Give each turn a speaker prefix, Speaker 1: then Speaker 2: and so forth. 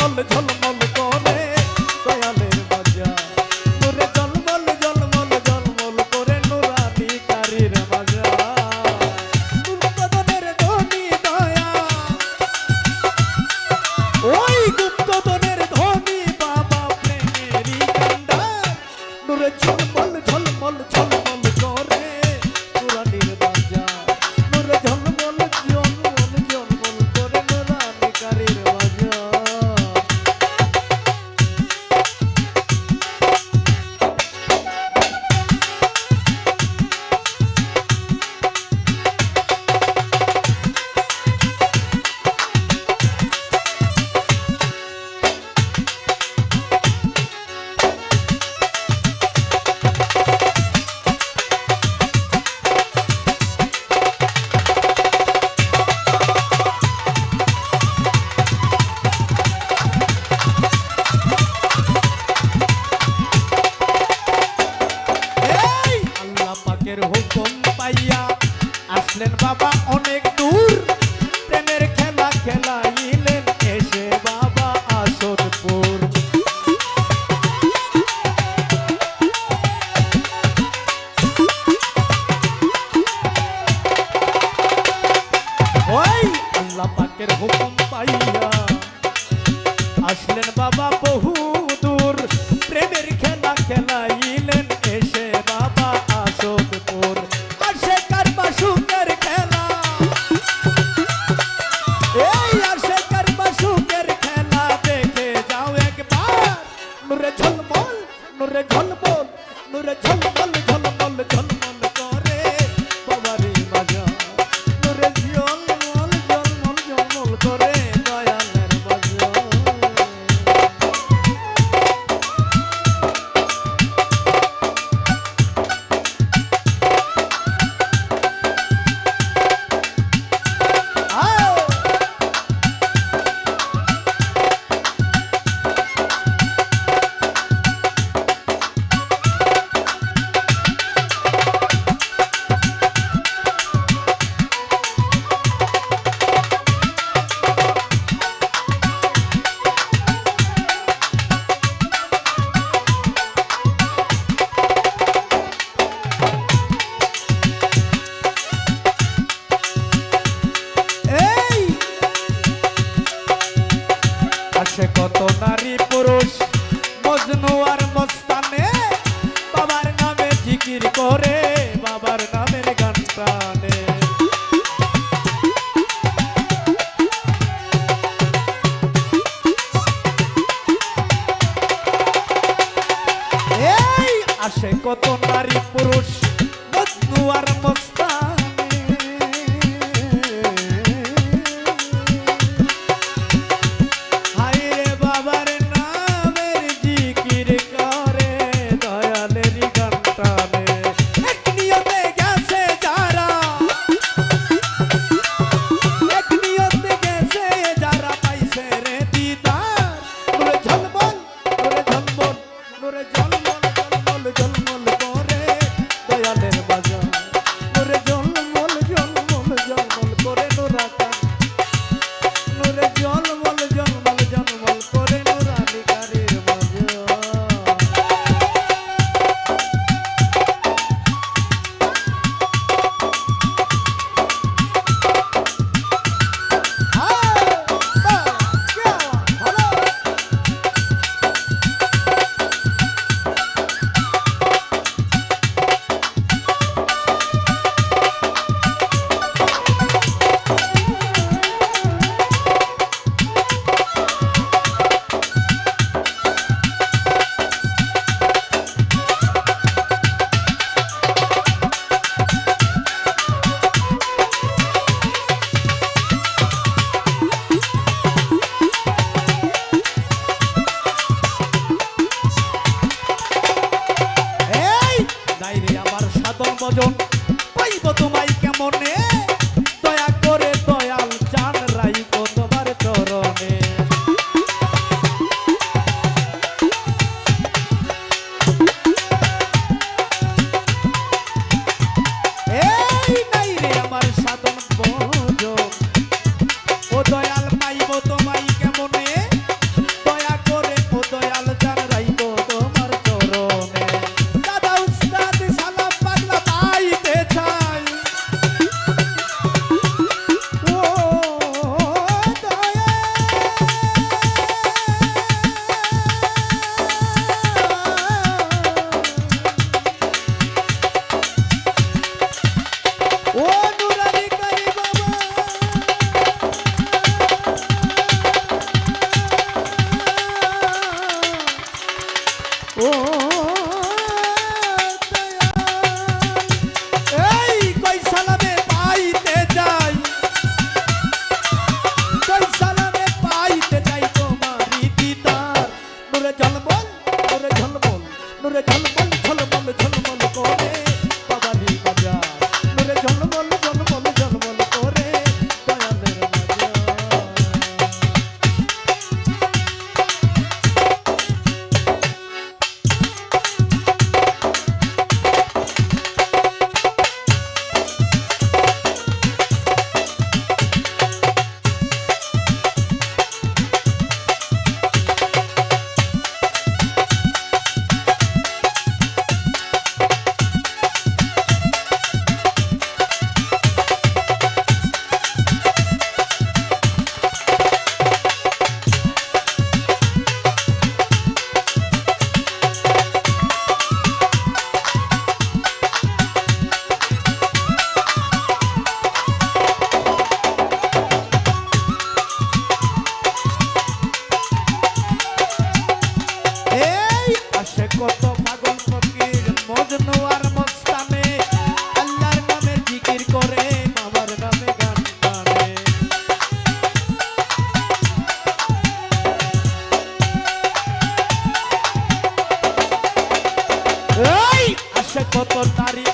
Speaker 1: ঝলমল ঝলমল করে দয়ালের বাজার নূরে ঝলমল ঝলমল ঝলমল করে নুরানি কারির বাজার গুপ্তধনের ধনী দয়া ওই গুপ্তধনের ধনী বাবা প্রেমেরই কান্ডার নূরে ঝলমল ঝলমল ঝলমল করে নুরানির বাজার নূরে ঝলমল ঝলমল ঝলমল করে নুরানি কারির বাজার হুকুম পাইয়া আসলেন বাবা অনেক দূর প্রেমের খেলা খেলাইলেন এসে বাবা আসদপুর ওই আল্লাহ পাকের হুকুম পাইয়া আসলেন বাবা বহু দূর প্রেমের খেলা খেলাইলেন এসে বাবা আসদপুর আসে কারবা সুখের খেলা এই আসে কারবা সুখের খেলা দেখে যাও একবার নূরে ঝলমল নূরে ঝলমল নূরে ঝলমল ঝলমল ঝলমল করে বাবারে বাজার নূরে ঝলমল ঝলমল ঝলমল করে দয়ালের বাজার কত নারী পুরুষ মজনু আর মস্তানে বাবার নামে জিকির করে বাবার নামের গান টানে এই আসে কত নারী পুরুষ মজনু আর মস্তানে ভজন পাইব তোমায় কেমনে দয়া করে দয়াল চান রাইব তোমার চরণে এই নাই রে আমার সাধন ভজন ও দয়াল পাইব তোমায় কেমনে নূরে ঝলমল ঝলমল ঝলমল করে বাবারি বাজার নূরে ঝলমল ঝলমল ঝলমল করে দয়ালের বাজার। কত পাগল ফকির মজনু আর মস্তানে আল্লাহর নামে জিকির করে বাবার নামে গান গানে। এই আসে কত নারী